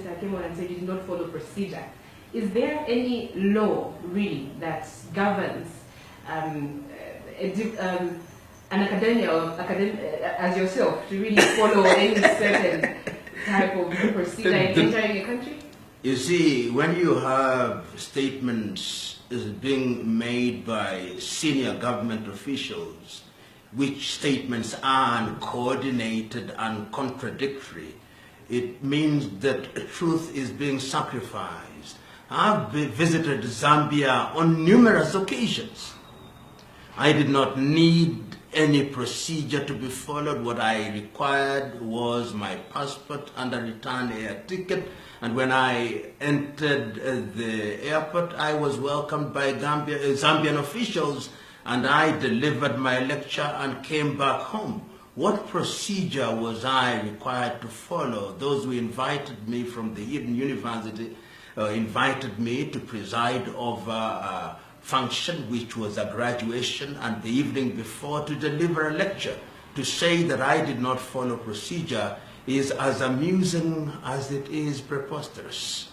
came on and said you did not follow procedure. Is there any law really that governs an academia as yourself to really follow any certain type of procedure in entering a country? You see, when you have statements being made by senior government officials, which statements are uncoordinated and contradictory, it means that truth is being sacrificed. I've visited Zambia on numerous occasions. I did not need any procedure to be followed. What I required was my passport and a return air ticket. And when I entered the airport, I was welcomed by Zambian officials, and I delivered my lecture and came back home. What procedure was I required to follow? Those who invited me from the Eden University invited me to preside over a function which was a graduation, and the evening before to deliver a lecture. To say that I did not follow procedure is as amusing as it is preposterous.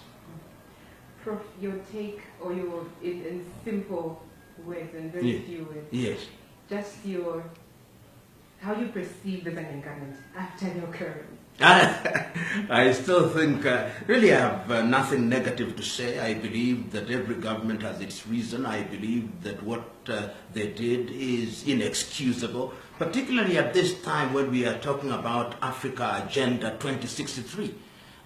Prof, your take, or your, in simple words and very few words. Yes. Just how you perceive the Zambian government after the occurrence. I still think, really I have nothing negative to say. I believe that every government has its reason. I believe that what they did is inexcusable, particularly at this time when we are talking about Africa Agenda 2063.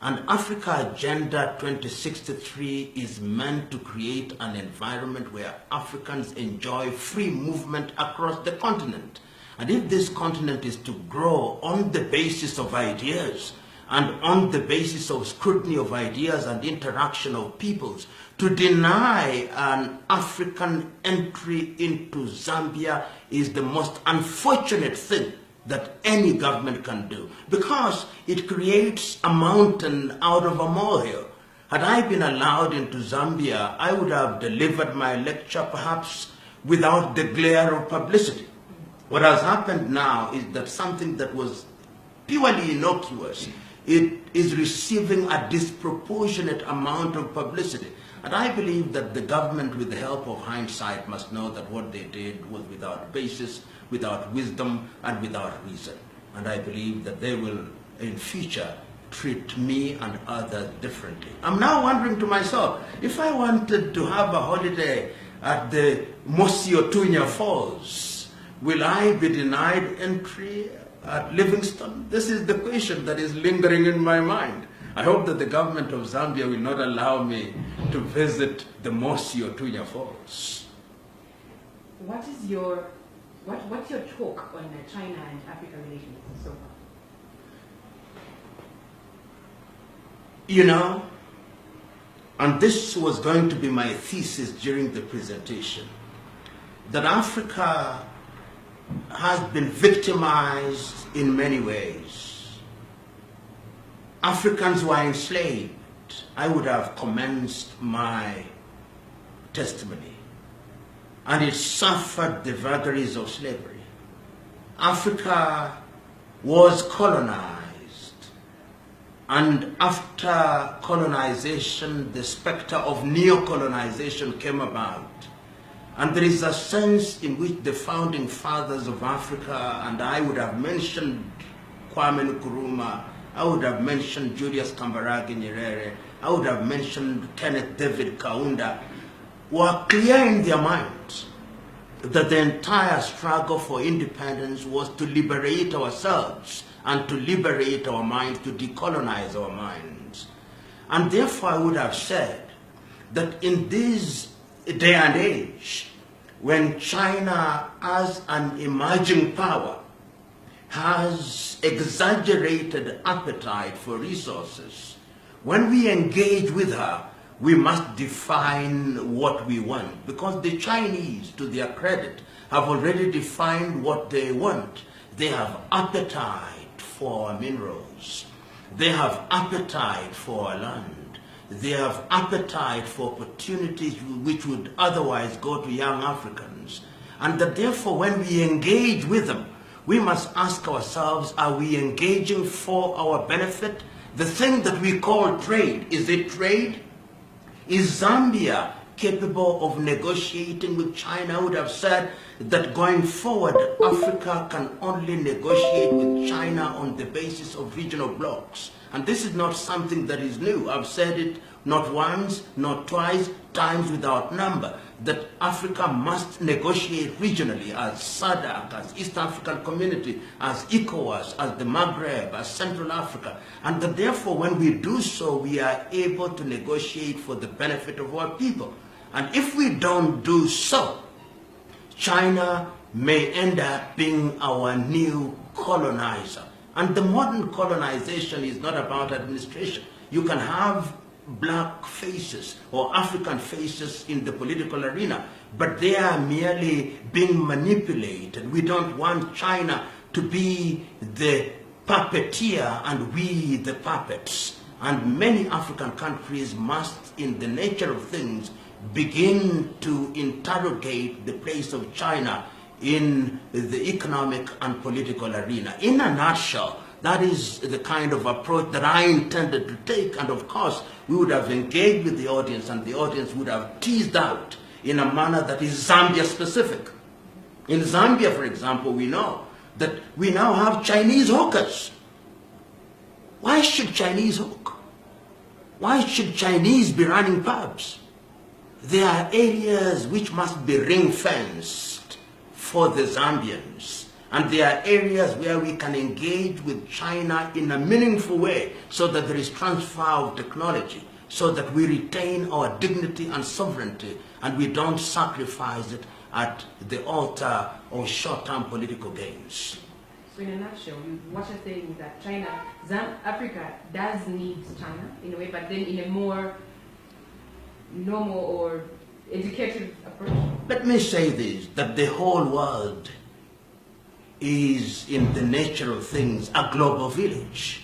And Africa Agenda 2063 is meant to create an environment where Africans enjoy free movement across the continent. And if this continent is to grow on the basis of ideas and on the basis of scrutiny of ideas and interaction of peoples, to deny an African entry into Zambia is the most unfortunate thing that any government can do, because it creates a mountain out of a molehill. Had I been allowed into Zambia, I would have delivered my lecture perhaps without the glare of publicity. What has happened now is that something that was purely innocuous, it is receiving a disproportionate amount of publicity. And I believe that the government, with the help of hindsight, must know that what they did was without basis, without wisdom, and without reason. And I believe that they will, in future, treat me and others differently. I'm now wondering to myself, if I wanted to have a holiday at the Mosi-Otunya Falls, will I be denied entry at Livingstone? This is the question that is lingering in my mind. I hope that the government of Zambia will not allow me to visit the Mosi-Otunya Falls. What's your talk on China and Africa relations so far? You know, and this was going to be my thesis during the presentation, that Africa has been victimized in many ways. Africans were enslaved. I would have commenced my testimony, and it suffered the vagaries of slavery. Africa was colonized, and after colonization, the specter of neo-colonization came about. And there is a sense in which the founding fathers of Africa, and I would have mentioned Kwame Nkrumah, I would have mentioned Julius Kambarage Nyerere, I would have mentioned Kenneth David Kaunda, were clear in their minds that the entire struggle for independence was to liberate ourselves and to liberate our minds, to decolonize our minds. And therefore I would have said that in this day and age, when China as an emerging power has exaggerated appetite for resources, when we engage with her, we must define what we want, because the Chinese, to their credit, have already defined what they want. They have appetite for minerals. They have appetite for land. They have appetite for opportunities which would otherwise go to young Africans. And that therefore, when we engage with them, we must ask ourselves, are we engaging for our benefit? The thing that we call trade, is it trade? Is Zambia capable of negotiating with China? I would have said that going forward, Africa can only negotiate with China on the basis of regional blocks. And this is not something that is new. I've said it not once, not twice, times without number, that Africa must negotiate regionally as SADC, as East African Community, as ECOWAS, as the Maghreb, as Central Africa. And that therefore when we do so, we are able to negotiate for the benefit of our people. And if we don't do so, China may end up being our new colonizer. And the modern colonization is not about administration. You can have black faces or African faces in the political arena, but they are merely being manipulated. We don't want China to be the puppeteer and we the puppets. And many African countries must, in the nature of things, begin to interrogate the place of China in the economic and political arena. In a nutshell, that is the kind of approach that I intended to take, and of course we would have engaged with the audience and the audience would have teased out in a manner that is Zambia specific. In Zambia, for example, we know that we now have Chinese hookers. Why should Chinese hook? Why should Chinese be running pubs? There are areas which must be ring-fenced for the Zambians. And there are areas where we can engage with China in a meaningful way so that there is transfer of technology, so that we retain our dignity and sovereignty and we don't sacrifice it at the altar of short-term political gains. So in a nutshell, what you're saying is that Africa does need China in a way, but then in a more normal or educative approach. Let me say this, that the whole world is, in the nature of things, a global village.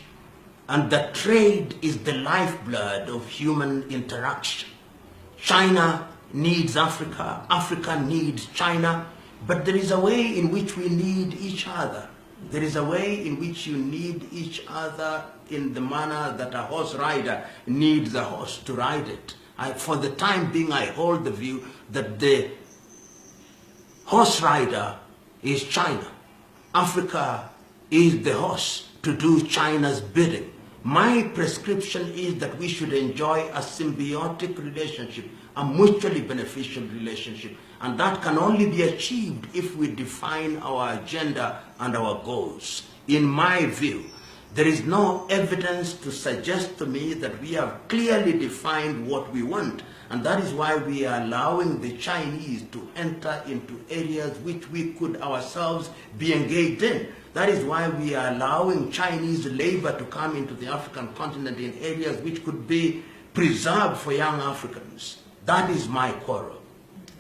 And that trade is the lifeblood of human interaction. China needs Africa, Africa needs China, but there is a way in which we need each other. There is a way in which you need each other in the manner that a horse rider needs a horse to ride it. For the time being, I hold the view that the horse rider is China. Africa is the horse to do China's bidding. My prescription is that we should enjoy a symbiotic relationship, a mutually beneficial relationship, and that can only be achieved if we define our agenda and our goals. In my view, there is no evidence to suggest to me that we have clearly defined what we want, and that is why we are allowing the Chinese to enter into areas which we could ourselves be engaged in. That is why we are allowing Chinese labor to come into the African continent in areas which could be preserved for young Africans. That is my quarrel.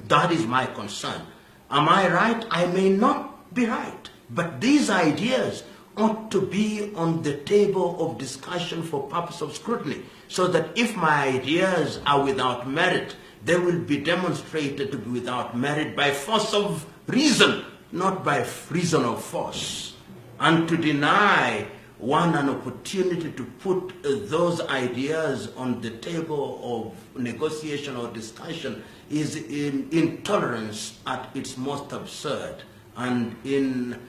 That is my concern. Am I right? I may not be right, but these ideas ought to be on the table of discussion for purpose of scrutiny, so that if my ideas are without merit, they will be demonstrated to be without merit by force of reason, not by reason of force. And to deny one an opportunity to put those ideas on the table of negotiation or discussion is intolerance at its most absurd. And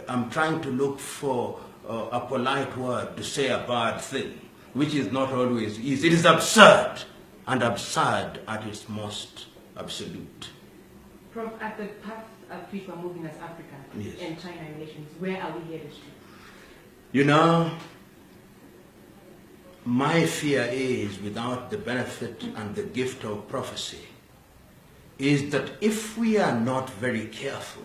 I'm trying to look for a polite word to say a bad thing, which is not always easy. It is absurd, and absurd at its most absolute. Prof, at the path at which we're moving as Africa Yes. and China relations, where are we headed to? You know, my fear is, without the benefit and the gift of prophecy, is that if we are not very careful,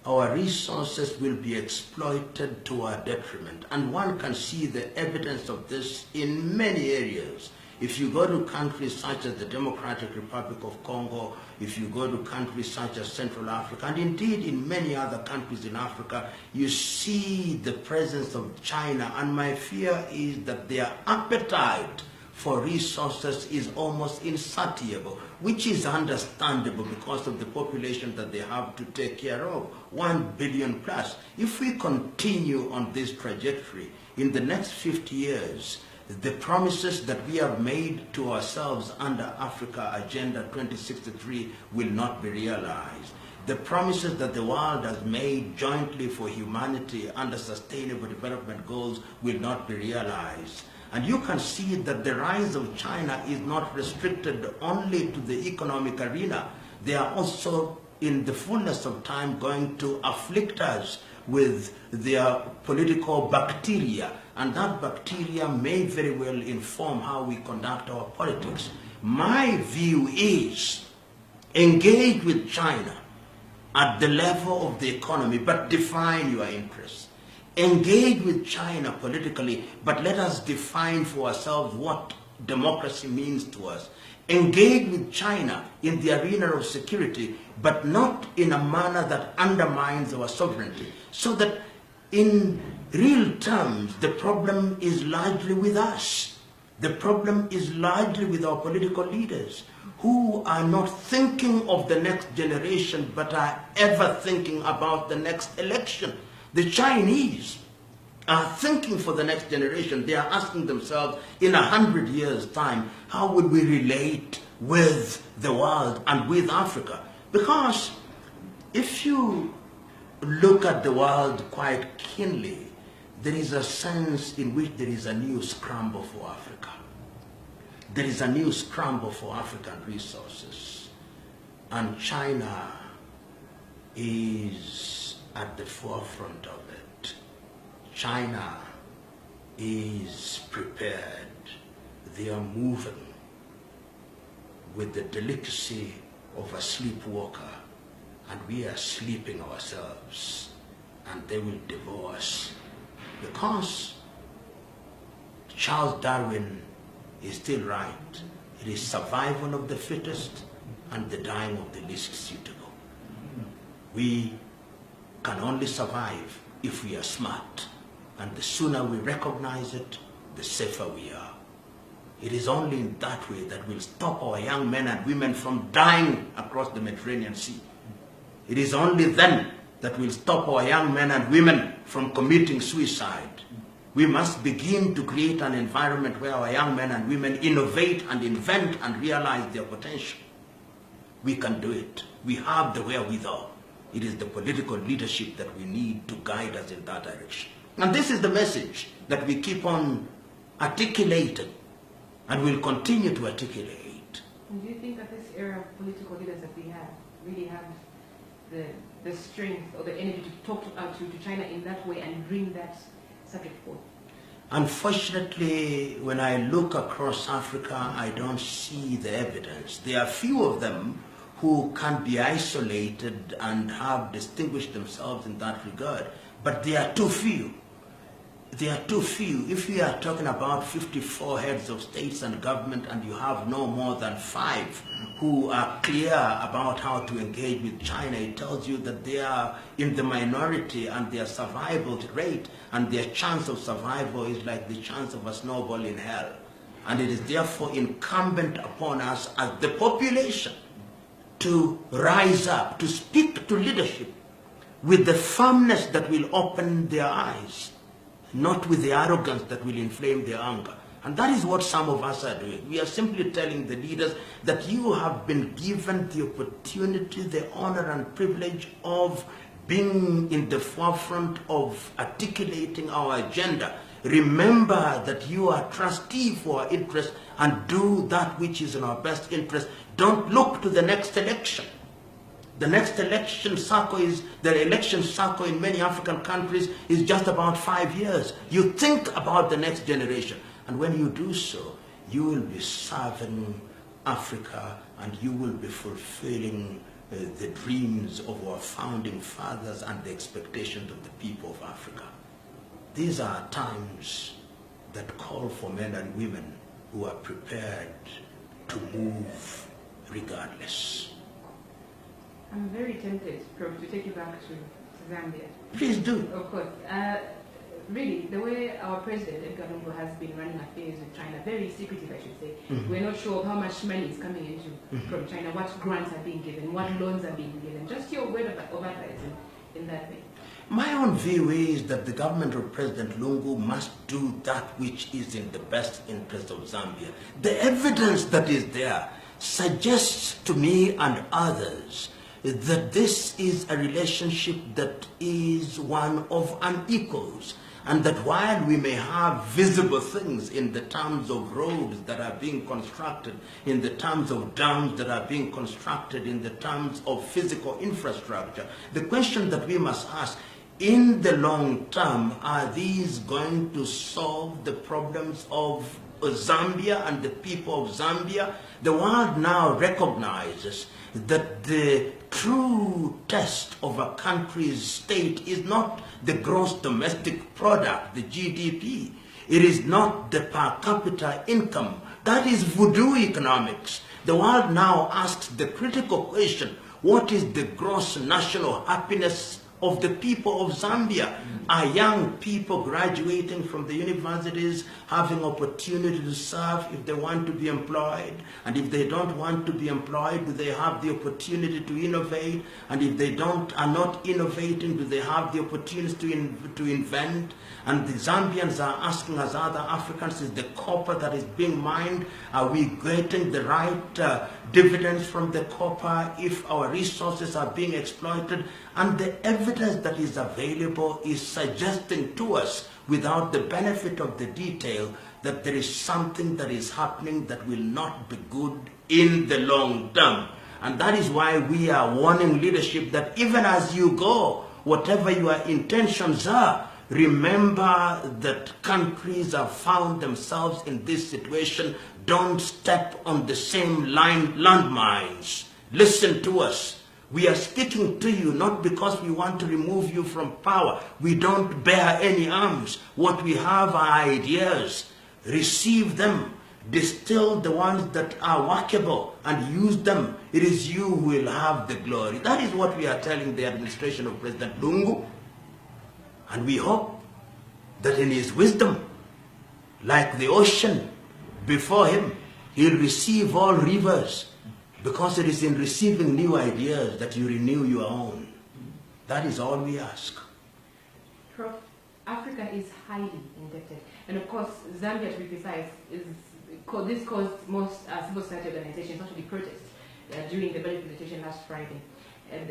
our resources will be exploited to our detriment. And one can see the evidence of this in many areas. If you go to countries such as the Democratic Republic of Congo, if you go to countries such as Central Africa, and indeed in many other countries in Africa, you see the presence of China. And my fear is that their appetite for resources is almost insatiable, which is understandable because of the population that they have to take care of, 1 billion plus. If we continue on this trajectory, in the next 50 years, the promises that we have made to ourselves under Africa Agenda 2063 will not be realized. The promises that the world has made jointly for humanity under Sustainable Development Goals will not be realized. And you can see that the rise of China is not restricted only to the economic arena. They are also, in the fullness of time, going to afflict us with their political bacteria. And that bacteria may very well inform how we conduct our politics. My view is engage with China at the level of the economy, but define your interests. Engage with China politically, but let us define for ourselves what democracy means to us. Engage with China in the arena of security, but not in a manner that undermines our sovereignty. So that in real terms, the problem is largely with us. The problem is largely with our political leaders, who are not thinking of the next generation, but are ever thinking about the next election. The Chinese are thinking for the next generation. They are asking themselves, in 100 years' time, how would we relate with the world and with Africa? Because if you look at the world quite keenly, there is a sense in which there is a new scramble for Africa. There is a new scramble for African resources. And China is at the forefront of it. China is prepared. They are moving with the delicacy of a sleepwalker, and we are sleeping ourselves, and they will devour us. Because Charles Darwin is still right. It is survival of the fittest and the dying of the least suitable. We can only survive if we are smart, and the sooner we recognize it, the safer we are. It is only in that way that we'll stop our young men and women from dying across the Mediterranean Sea. It is only then that we'll stop our young men and women from committing suicide. We must begin to create an environment where our young men and women innovate and invent and realize their potential. We can do it. We have the wherewithal. It is the political leadership that we need to guide us in that direction. And this is the message that we keep on articulating and will continue to articulate. And do you think that this era of political leaders that we have really have the strength or the energy to talk to China in that way and bring that subject forth? Unfortunately, when I look across Africa, I don't see the evidence. There are few of them who can be isolated and have distinguished themselves in that regard, but they are too few. They are too few. If we are talking about 54 heads of states and government and you have no more than 5 who are clear about how to engage with China, it tells you that they are in the minority and their survival rate and their chance of survival is like the chance of a snowball in hell. And it is therefore incumbent upon us as the population to rise up, to speak to leadership with the firmness that will open their eyes, not with the arrogance that will inflame their anger. And that is what some of us are doing. We are simply telling the leaders that you have been given the opportunity, the honor and privilege of being in the forefront of articulating our agenda. Remember that you are trustee for our interests and do that which is in our best interest. Don't look to the next election. The next election cycle in many African countries is just about 5 years. You think about the next generation. And when you do so, you will be serving Africa and you will be fulfilling the dreams of our founding fathers and the expectations of the people of Africa. These are times that call for men and women who are prepared to move regardless. I'm very tempted, Prof, to take you back to Zambia. Please do. Of course. Really, the way our president, Edgar Lungu, has been running affairs with China, very secretive, I should say. We're not sure how much money is coming into from China, what grants are being given, what loans are being given. Just your word of advice in that way. My own view is that the government of President Lungu must do that which is in the best interest of Zambia. The evidence that is there suggests to me and others that this is a relationship that is one of unequals, and that while we may have visible things in the terms of roads that are being constructed, in the terms of dams that are being constructed, in the terms of physical infrastructure, the question that we must ask, in the long term, are these going to solve the problems of Zambia and the people of Zambia? The world now recognizes that the true test of a country's state is not the gross domestic product, the GDP. It is not the per capita income. That is voodoo economics. The world now asks the critical question, what is the gross national happiness of the people of Zambia? Are young people graduating from the universities having opportunity to serve if they want to be employed? And if they don't want to be employed, do they have the opportunity to innovate? And if they are not innovating, do they have the opportunity to invent? And the Zambians are asking us other Africans, is the copper that is being mined, are we getting the right dividends from the copper if our resources are being exploited? And the evidence that is available is suggesting to us, without the benefit of the detail, that there is something that is happening that will not be good in the long term. And that is why we are warning leadership that even as you go, whatever your intentions are, remember that countries have found themselves in this situation. Don't step on the same landmines. Listen to us. We are speaking to you not because we want to remove you from power. We don't bear any arms. What we have are ideas. Receive them. Distill the ones that are workable and use them. It is you who will have the glory. That is what we are telling the administration of President Lungu. And we hope that in his wisdom, like the ocean before him, he'll receive all rivers, because it is in receiving new ideas that you renew your own. That is all we ask. Prof, Africa is highly indebted. And of course, Zambia, to be precise, this caused most civil society organizations actually protest during the budget presentation last Friday. And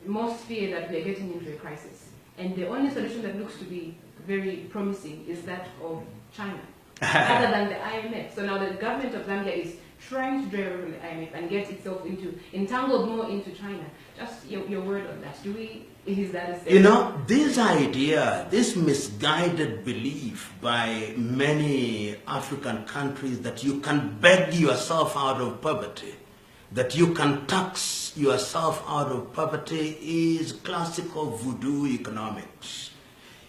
most fear that we are getting into a crisis. And the only solution that looks to be very promising is that of China, rather than the IMF. So now the government of Zambia is trying to drive away from the IMF and get itself entangled more into China. Just your word on that. Is that a statement? You know, this idea, this misguided belief by many African countries that you can beg yourself out of poverty, that you can tax yourself out of poverty, is classical voodoo economics.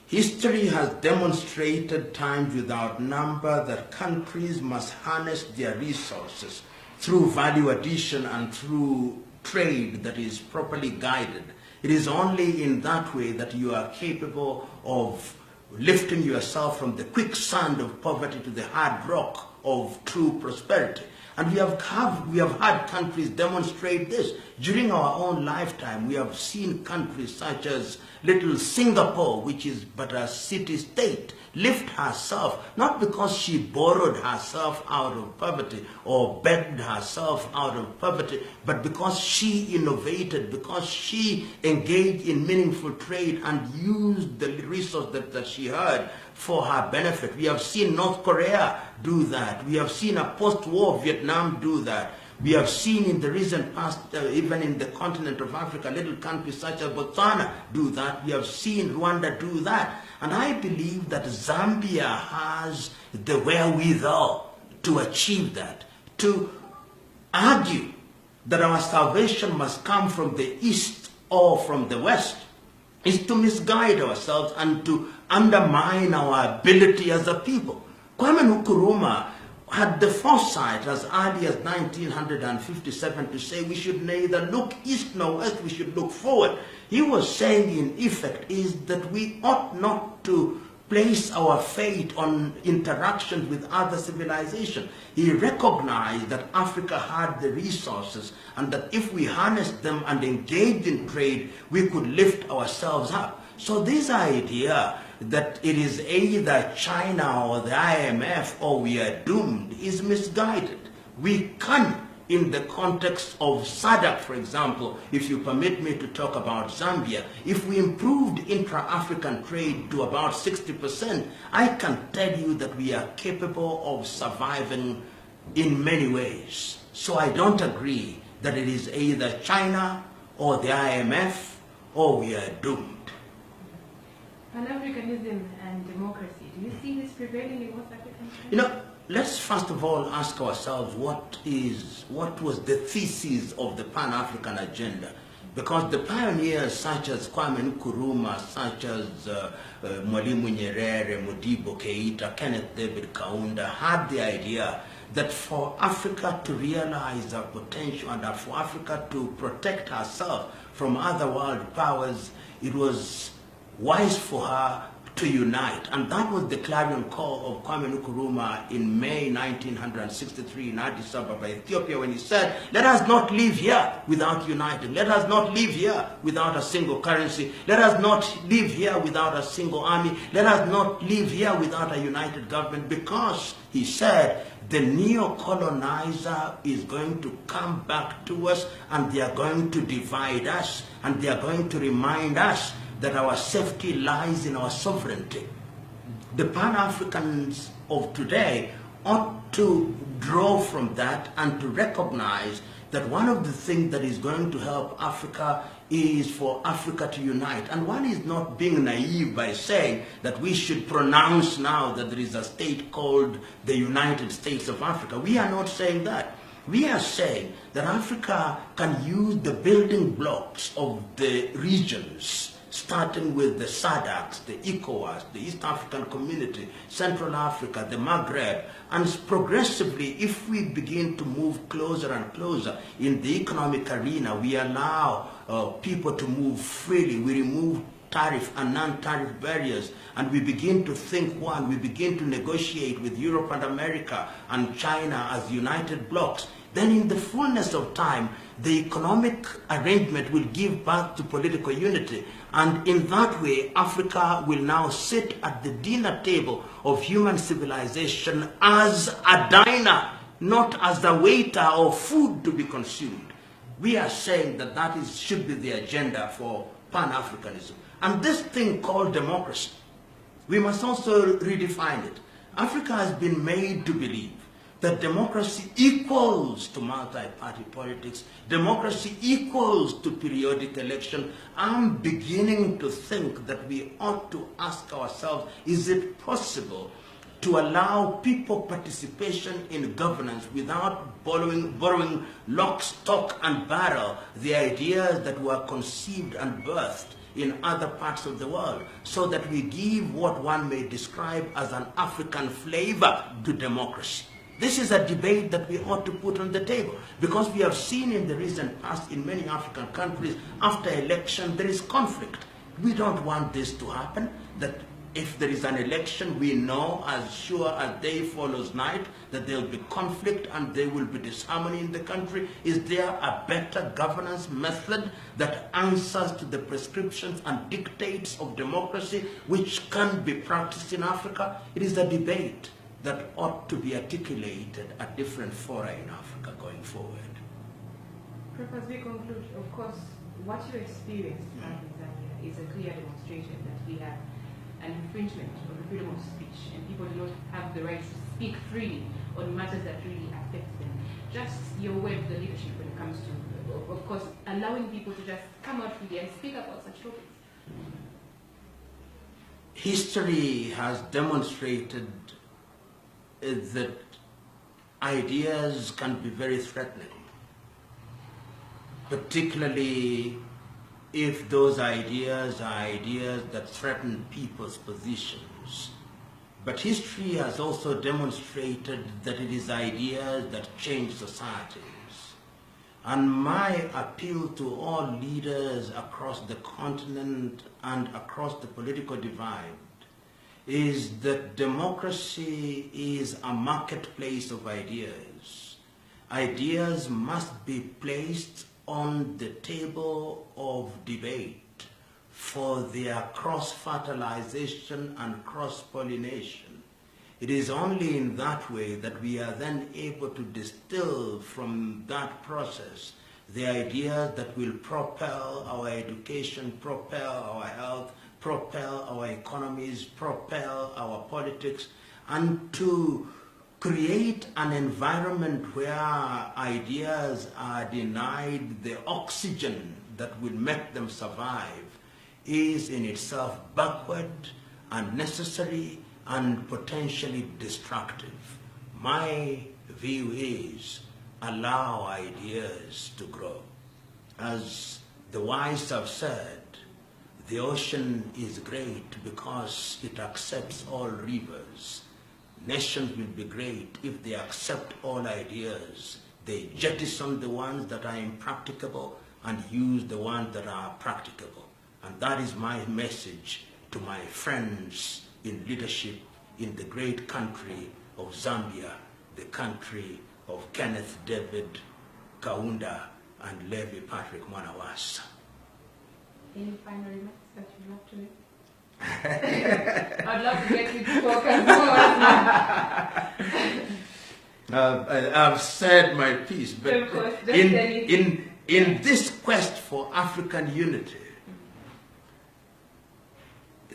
History has demonstrated times without number that countries must harness their resources through value addition and through trade that is properly guided. It is only in that way that you are capable of lifting yourself from the quicksand of poverty to the hard rock of true prosperity. And we have had countries demonstrate this. During our own lifetime, we have seen countries such as little Singapore, which is but a city-state, lift herself, not because she borrowed herself out of poverty or begged herself out of poverty, but because she innovated, because she engaged in meaningful trade and used the resource that she had for her benefit. We have seen North Korea do that. We have seen a post-war Vietnam do that. We have seen in the recent past, even in the continent of Africa, little countries such as Botswana do that. We have seen Rwanda do that. And I believe that Zambia has the wherewithal to achieve that, to argue that our salvation must come from the east or from the west, is to misguide ourselves and to undermine our ability as a people. Kwame Nkrumah had the foresight as early as 1957 to say we should neither look east nor west, we should look forward. He was saying in effect is that we ought not to place our fate on interactions with other civilizations. He recognized that Africa had the resources and that if we harnessed them and engaged in trade, we could lift ourselves up. So this idea that it is either China or the IMF or we are doomed is misguided. We can, in the context of SADC, for example, if you permit me to talk about Zambia, if we improved intra-African trade to about 60%, I can tell you that we are capable of surviving in many ways. So I don't agree that it is either China or the IMF or we are doomed. Pan-Africanism and democracy, do you see this prevailing in West African countries? You know, let's first of all ask ourselves what was the thesis of the Pan-African agenda? Because the pioneers such as Kwame Nkrumah, such as Mwalimu Nyerere, Modibo Keita, Kenneth David Kaunda had the idea that for Africa to realize our potential and for Africa to protect herself from other world powers, it was wise for her to unite. And that was the clarion call of Kwame Nkrumah in May 1963 in Addis Ababa, Ethiopia, when he said, let us not live here without uniting. Let us not live here without a single currency. Let us not live here without a single army. Let us not live here without a united government, because, he said, the neo-colonizer is going to come back to us and they are going to divide us and they are going to remind us that our safety lies in our sovereignty. The Pan-Africans of today ought to draw from that and to recognize that one of the things that is going to help Africa is for Africa to unite. And one is not being naive by saying that we should pronounce now that there is a state called the United States of Africa. We are not saying that. We are saying that Africa can use the building blocks of the regions, starting with the SADC, the ECOWAS, the East African Community, Central Africa, the Maghreb, and progressively, if we begin to move closer and closer in the economic arena, we allow people to move freely, we remove tariff and non-tariff barriers, and we begin to think one, we begin to negotiate with Europe and America and China as united blocs, then in the fullness of time, the economic arrangement will give birth to political unity. And in that way, Africa will now sit at the dinner table of human civilization as a diner, not as the waiter of food to be consumed. We are saying that that should be the agenda for Pan-Africanism. And this thing called democracy, we must also redefine it. Africa has been made to believe that democracy equals to multi-party politics, democracy equals to periodic election. I'm beginning to think that we ought to ask ourselves, is it possible to allow people participation in governance without borrowing lock, stock, and barrel the ideas that were conceived and birthed in other parts of the world, so that we give what one may describe as an African flavor to democracy? This is a debate that we ought to put on the table, because we have seen in the recent past in many African countries, after election, there is conflict. We don't want this to happen, that if there is an election, we know as sure as day follows night that there will be conflict and there will be disharmony in the country. Is there a better governance method that answers to the prescriptions and dictates of democracy which can be practiced in Africa? It is a debate that ought to be articulated at different fora in Africa going forward. Prof, as we conclude, of course, what you experienced in Zambia is a clear demonstration that we have an infringement of the freedom of speech, and people do not have the right to speak freely on matters that really affect them. Just your way of the leadership when it comes to, of course, allowing people to just come out freely and speak about such topics. History has demonstrated that ideas can be very threatening, particularly if those ideas are ideas that threaten people's positions. But history has also demonstrated that it is ideas that change societies. And my appeal to all leaders across the continent and across the political divide is that democracy is a marketplace of ideas. Ideas must be placed on the table of debate for their cross-fertilization and cross-pollination. It is only in that way that we are then able to distill from that process the ideas that will propel our education, propel our health, propel our economies, propel our politics, and to create an environment where ideas are denied the oxygen that will make them survive is in itself backward, unnecessary, and potentially destructive. My view is allow ideas to grow. As the wise have said, the ocean is great because it accepts all rivers. Nations will be great if they accept all ideas. They jettison the ones that are impracticable and use the ones that are practicable. And that is my message to my friends in leadership in the great country of Zambia, the country of Kenneth David Kaunda and Levi Patrick Mwanawasa. Any final remarks that you'd love to make? I'd love to get you to talk as well. I've said my piece, but in this quest for African unity,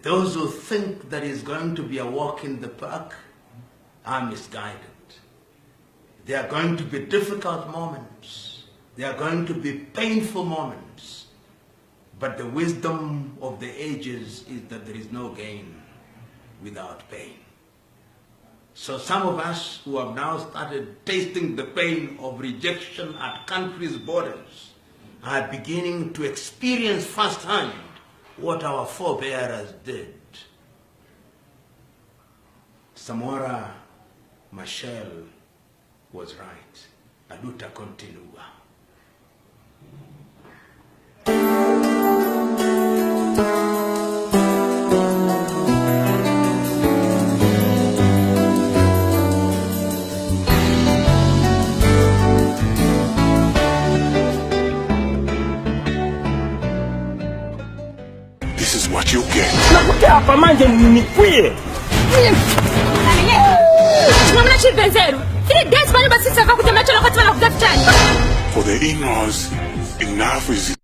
those who think that it's going to be a walk in the park are misguided. There are going to be difficult moments. There are going to be painful moments. But the wisdom of the ages is that there is no gain without pain. So some of us who have now started tasting the pain of rejection at countries' borders are beginning to experience firsthand what our forebears did. Samora Machel was right. La luta continua. This is what you get. For the in-laws, enough is